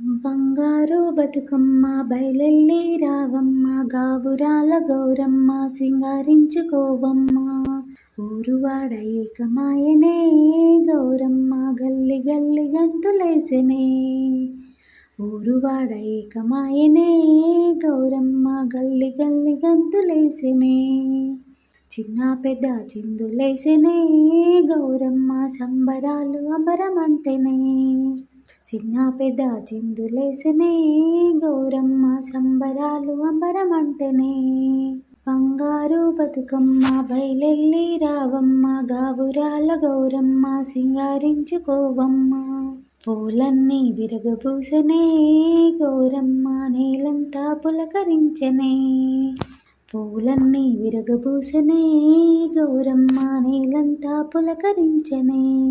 బంగారు బతుకమ్మ బయలెల్లి రావమ్మ, గావురాల గౌరమ్మ సింగారించుకోవమ్మ. ఊరువాడ ఏకమాయనే గౌరమ్మ, గల్లి గల్లి గంతులేసెనే. ఊరువాడ ఏకమాయనే గౌరమ్మ, గల్లి గల్లి గంతులేసెనే. చిన్న పెద్ద చిందులేసెనే గౌరమ్మ, సంబరాలు అంబరమంటెనే. చిన్న పెద్ద చిందులేసెనే గౌరమ్మ, సంబరాలు అంబరమంటెనే. బంగారు బతుకమ్మ బయలెల్లి రావమ్మ, గావురాల గౌరమ్మ సింగారించుకోవమ్మ. పూలన్నీ విరగబూసెనే గౌరమ్మ, నేలంతా పులకరించెనే. పూలన్నీ విరగబూసెనే గౌరమ్మ, నేలంతా పులకరించెనే.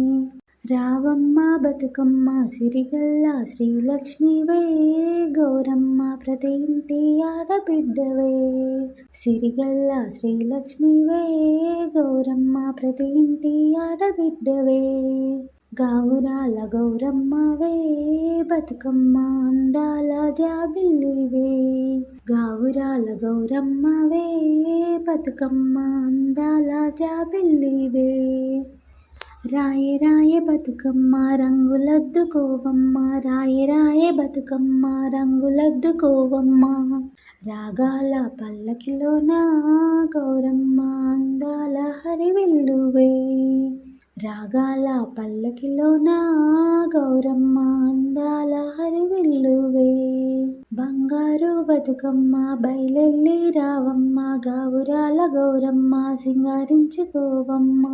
రావమ్మ బతుకమ్మ సిరిగల్ల శ్రీలక్ష్మివే గౌరమ్మ, ప్రతి ఇంటి ఆడబిడ్డవే. సిరిగల్ల శ్రీలక్ష్మివే గౌరమ్మ, ప్రతి ఇంటి ఆడబిడ్డవే. గావురాల గౌరమ్మవే బతుకమ్మ, అందాల జాబిల్లివే. గావురాల గౌరమ్మవే బతుకమ్మ, అందాల జాబిల్లివే. రాయే రాయే బతుకమ్మ రంగులద్దుకోవమ్మ, రాయే రాయే బతుకమ్మ రంగులద్దుకోవమ్మ. రాగాల పల్లకిలోన గౌరమ్మ, అందాల హరివిల్లువే. రాగాల పల్లకిలోన గౌరమ్మ, అందాల హరివిల్లువే. బంగారు బతుకమ్మ బయలెల్లి రావమ్మ, గావురాల గౌరమ్మ సింగారించుకోవమ్మ.